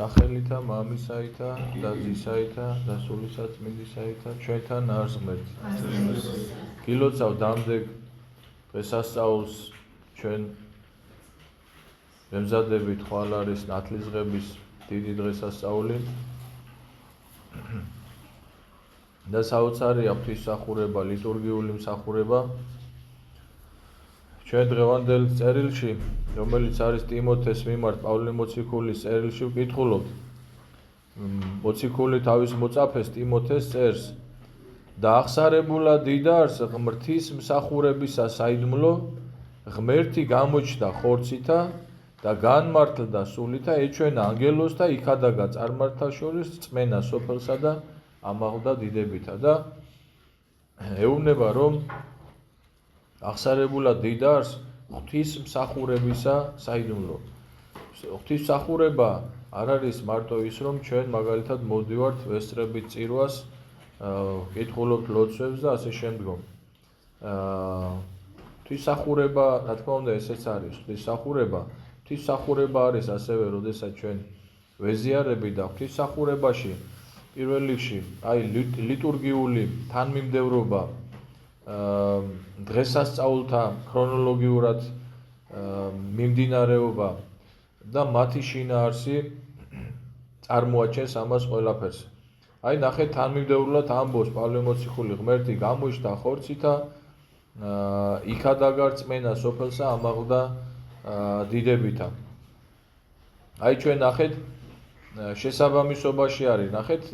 სახელითა მამისაითა და ძისაითა და სულისაწმინდისაითა ჩვენთან არს ღმერთი. გილოცავ დამდეგ დღესასწაულს ჩვენ ვემზადებით ხვალ არის ნათლისღების დიდი დღესასწაული და საოცარია ღვთისმსახურება, ლიტურგიული მსახურება. ჩვენ დღევანდელ წერილში, რომელიც არის ტიმოთეს მიმართ პავლე მოციქულის წერილში ვკითხულობთ. მოციქული თავის მოწაფეს ტიმოთეს წერს და აღსარებულა დიდარს ღმრთის მსახურებისა საიდუმლო ღმერთი გამოჩნდა ხორცითა და განმართლდა სულითა ეჩვენა ანგელოზს და იქადაგა წარმართთა შორის წმენა სოფელსა და ამაღლდა დიდებითა და ეუბნება რომ აღსარებულა დიდარს ღვთის მსახურებისა საიდუმლო. ღვთისმსახურება არ არის მარტო ის რომ ჩვენ მაგალითად მოდივართ ვესწრებით წირვას, ვკითხულობთ ლოცვებს და ასე შემდგომ. ღვთისმსახურება, რა თქმა უნდა, ესეც არის ღვთისმსახურება. ღვთისმსახურება არის ასევე, როდესაც ჩვენ ვეზიარებით და ღვთისმსახურებაში პირველ რიგში აი ლიტურგიული თანმიმდევრობა დღესასწაულთა ქრონოლოგიურად მიმდინარეობა და მათი შინაარსი წარმოაჩენს ამას ყველაფერს. აი ნახეთ თანმიმდევრულად ამბობს პავლე მოციქული ღმერთი გამოჩნდა ხორცითა იქადაგა რწმენა სოფელსა ამაღლდა დიდებითა. აი ჩვენ ნახეთ შესაბამისობაში არის ნახეთ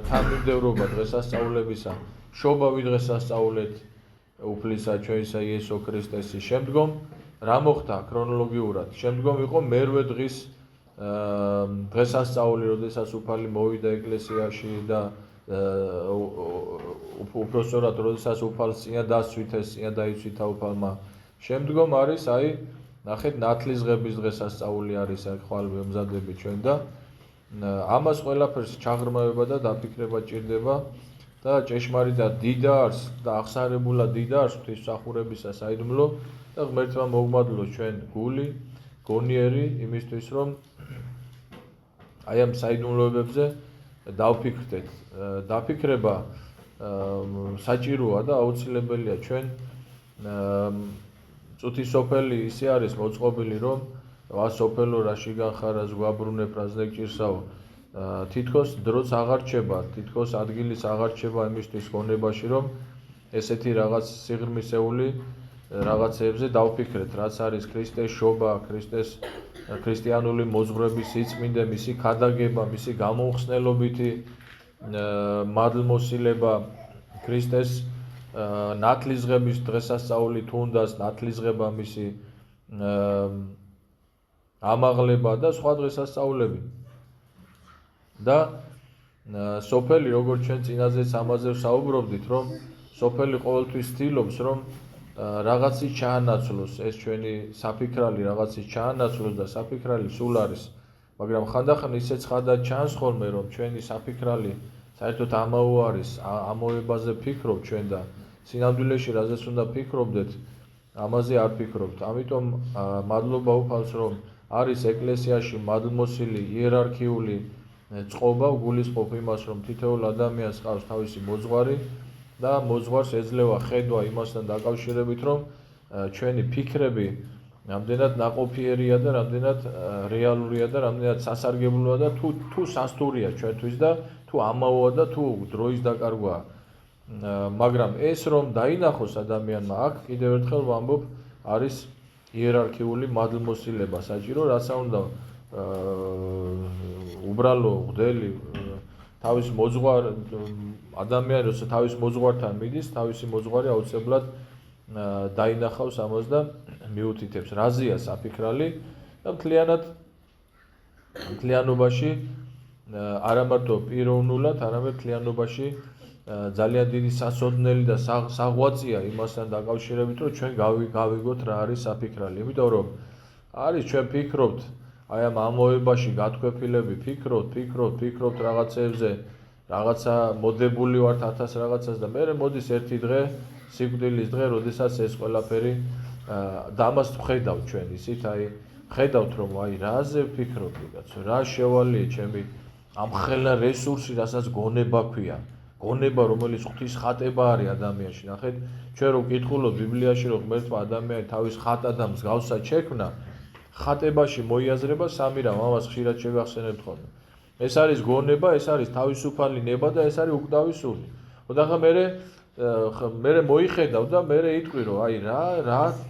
თანმიმდევრობა დღესასწაულებისა შობა ვიდღესასწაულეთ უფლისა ჩვენისა იესო ქრისტესის შემდგომ რა მოხდა ქრონოლოგიურად შემდგომ იყო მერვე დღის დღესასწაული როდესაც უფალი მოვიდა ეკლესიაში და უпростоრად როდესაც უფალს წინა დასწვითეს წინა დაიცვითა უფალმა შემდგომ არის აი ნახეთ ნათლისღების დღესასწაული არის აი ხვალ ვემზადებით ჩვენ და ამას ყველაფერს ჩაღრმავება და დაფიქრება ჭირდება და ჭეშმარიტად დიდარს და აღსარებულა დიდარს ღვთისმსახურებისა საიდუმლო და ღმერთმა მოგმადლოს ჩვენ გული, გონიერი იმისთვის რომ აი ამ საიდუმლოებებზე დავფიქრდეთ. დაფიქრება საჭიროა და აუცილებელია ჩვენ წუთი სოფელი ისე არის მოწყობილი რომ ვა სოფელო რაში განხარას გვაბრუნებ რაზნე გჭირსაო თითქოს დროც აღარ რჩება, თითქოს ადგილის აღარ რჩება იმისთვის გონებაში რომ ესეთი რაღაც სიღრმისეული რაღაცებზე დავფიქრეთ, რაც არის ქრისტეს შობა, ქრისტეს ქრისტიანული მოძღვრების სიწმინდე, მისი ქადაგება, მისი გამოუხსნელობითი მადლმოსილება, ქრისტეს ნათლისღების დღესასწაული თუნდაც ნათლისღება მისი ამაღლება და სხვა დღესასწაულები. და სოფელი როგორც ჩვენ წინაზეც ამაზე ვსაუბრობდით რომ სოფელი ყოველთვის ცდილობს რომ რაღაცის ჩაანაცვლოს ეს ჩვენი საფიქრალი რაღაცის ჩაანაცვლოს და საფიქრალი სულ არის მაგრამ ხანდახან ისე ცხადად ჩანს ხოლმე რომ ჩვენი საფიქრალი საერთოდ ამაო არის ამოებაზე ფიქრობ ჩვენ და სინამდვილეში რაზეც უნდა ფიქრობდეთ ამაზე არ ფიქრობთ. ამიტომ მადლობა უფალს რომ არის ეკლესიაში მადლმოსილი იერარქიული წყობა გულისხმობ იმას რომ თითოეულ ადამიანს ყავს თავისი მოძღვარი და მოძღვარს ეძლევა ხედვა იმასთან დაკავშირებით რომ ჩვენი ფიქრები რამდენად ნაყოფიერია და რამდენად რეალურია და რამდენად სასარგებლოა და თუ სასტურია ჩვენთვის და თუ ამაოა და თუ დროის დაკარგვაა. მაგრამ ეს რომ დაინახოს ადამიანმა აქ კიდევ ერთხელ ვამბობ არის იერარქიული მადლმოსილება საჭირო რაცა უნდა უბრალო ღდელი თავის მოძღვარ ადამიანი როცა თავის მოძღვართან მიდის თავისი მოძღვარი აუცილებლად დაინახავს ამას და მიუთითებს რაზეა საფიქრალი და მთლიანობაში არა მარტო პიროვნულად არამედ მთლიანობაში ძალიან დიდი სასოდნელი და საღვაწია იმასთან დაკავშირებით რომ ჩვენ გავიგოთ რა არის საფიქრალი. იმიტომ რომ არის ჩვენ ფიქრობთ აი ამ ამოებაში გათქვეფილები ფიქრობთ რაღაცებზე რაღაცა მოდებული ვართ 1000 რაღაცას და მე მოდის ერთი დღე სიკვდილის დღე როდესაც ეს ყველაფერი და ამას ვხედავ ჩვენ ისიც აი ხედავთ რომ აი რაზე ვფიქრობდი კაცო, რა შევალია ჩემი ამ ხელა რესურსი, რასაც გონება ქვია. გონება, რომელიც ღვთის ხატება არის ადამიანში. ნახეთ, ჩვენ რო ვკითხულობთ ბიბლიაში, რომ ღმერთმა ადამიანი თავის ხატად და მსგავსად შექმნა, ხატებაში მოიაზრება სამი რამ, ამას ხშირად შეგახსენებთ ხოლმე. ეს არის გონება, ეს არის თავისუფალი ნება და ეს არის უკვდავი სული. ხოდა მე მოიხედავ და მე იტყვი რომ აი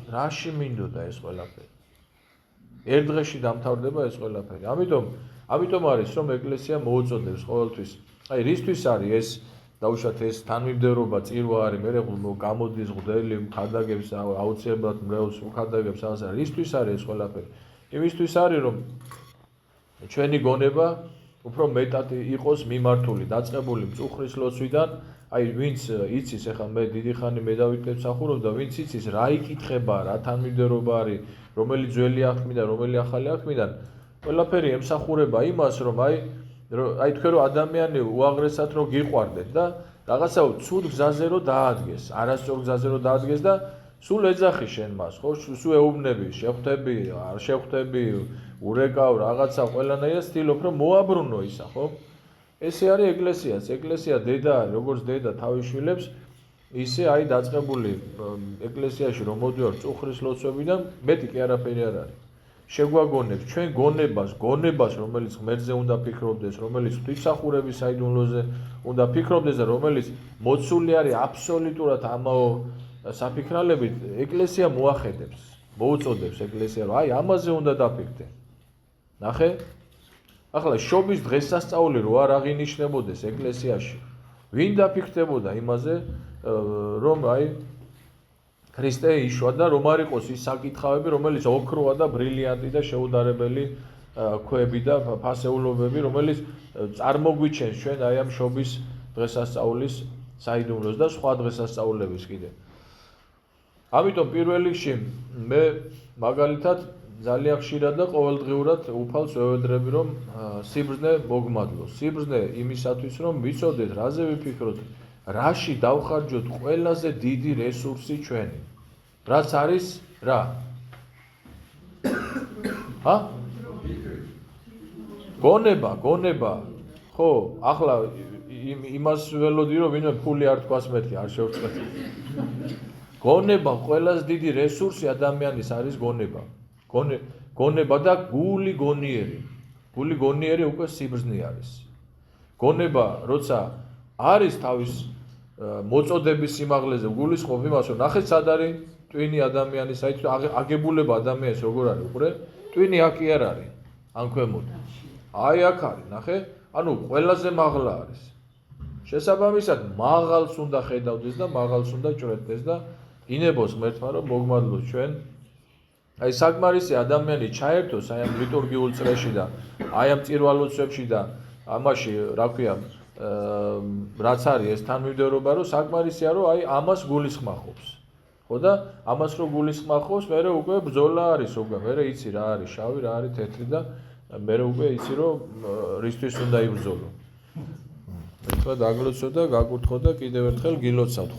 რაში მინდოდა ეს ყველაფერი. ერთ დღეში დამთავრდება ეს ყველაფერი. ამიტომ არის რომ ეკლესია მოუწოდებს ყოველთვის. აი რისთვის არის ეს დაუშვათ ეს თანმიმდევრობა წირვა არის, მე გამოდის მღვდელი მხადაგებს აუცილებლად მრევლს უხადაგებს ამას. რისთვის არის ეს ყველაფერი? იმისთვის არის რომ ჩვენი გონება უფრო მეტად იყოს მიმართული, დაწყებული მწუხრის ლოცვიდან, აი ვინც იცის, ეხლა მე დიდი ხანი მე დავიტკებს ახურობ და ვინც იცის რა იკითხება, რა თანმიმდევრობა არის, რომელი ძველი აღქმიდან, რომელი ახალი აღქმიდან, ყველაფერი ემსახურება იმას, რომ აი თქვენ რომ ადამიანი უაღრესად რომ გიყვარდეთ და რაღაცა ცუდ გზაზე რომ დაადგეს, არასწორ გზაზე რომ დაადგეს და სულ ეძახი შენ მას, ხო? სულ ეუბნები, შეხვდები, არ შეხვდები, ურეკავ რაღაცა ყველანაირად ცდილობ რომ მოაბრუნო ისა, ხო? ესე არის ეკლესიაც. ეკლესია დედა არის, როგორც დედა თავის შვილებს, ისე აი დაწყებული ეკლესიაში რომ მოდივარ წუხრის ლოცვებიდან, მეტი კი არაფერი არ არის. შეგვაგონებს ჩვენ გონებას, რომელიც ღმერთზე უნდა ფიქრობდეს, რომელიც ღვთისმსახურების საიდუმლოზე უნდა ფიქრობდეს და რომელიც მოცული არის აბსოლუტურად ამაო საფიქრალებით, ეკლესია მოახედებს, მოუწოდებს ეკლესია, რომ აი ამაზე უნდა დაფიქრდე. ნახე? ახლა შობის დღესასწაული რო არ აღინიშნებოდეს ეკლესიაში, ვინ დაფიქრდებოდა იმაზე, რომ აი ქრისტე იშვა და რომ არ იყოს ის საკითხავები, რომელიც ოქროა და ბრილიანტი და შეუდარებელი ქვები და ფასეულობები, რომელიც წარმოგვიჩენს ჩვენ აი ამ შობის დღესასწაულის საიდუმლოს და სხვა დღესასწაულების კიდე. ამიტომ პირველ რიგში მე მაგალითად ძალიან ხშირად და ყოველდღიურად უფალს ვევედრები რომ სიბრძნე მოგმადლოს. სიბრძნე იმისათვის რომ ვიცოდეთ რაზე ვიფიქროთ, რაში დავხარჯოთ ყველაზე დიდი რესურსი ჩვენი. რაც არის რა? გონება. ხო, ახლა იმას ველოდი რომ ვინმე ფული არ თქვას მეთქი, არ შევწყვეტ. გონება ყველაზე დიდი რესურსი ადამიანის არის გონება. გონება და გული გონიერი. გული გონიერი უკვე სიბრძნე არის. გონება როცა არის თავის მოწოდების სიმაღლეზე გულისხმობ იმას, რომ ნახეთ სად არის ტვინი ადამიანის, აი აგებულება ადამიანის როგორ არის უყურე? ტვინი აქ კი არ არის, ან ქვემოთ. აი აქ არის, ნახე? ანუ ყველაზე მაღლა არის. შესაბამისად მაღალს უნდა ხედავდეს და მაღალს უნდა ჭრეთდეს და ინებოს ღმერთმა რომ მოგმადლოს ჩვენ. აი საკმარისი ადამიანი ჩაერთოს აი ამ ლიტურგიულ წრეში და აი ამ წირვალოცვებში და ამაში რა ქვია რაც არის ეს თანმიმდევრობა რომ საკმარისია რომ აი ამას გულისხმახობს. ხო და ამას რო გულისხმახობს, მე უკვე ბრძოლა არის უკვე, მე იცი რა არის შავი, რა არის თეთრი და მე უკვე იცი რომ რისთვის უნდა იბრძოლო. ერთმა დაგლოცო და გაკურთხო და კიდევ ერთხელ გილოცავთ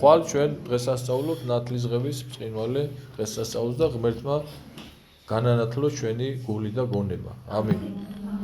ხვალ ჩვენ დღესასწაულობთ ნათლისღების ბრწყინვალე დღესასწაულს და ღმერთმა განანათლოს ჩვენი გული და გონება. ამინ.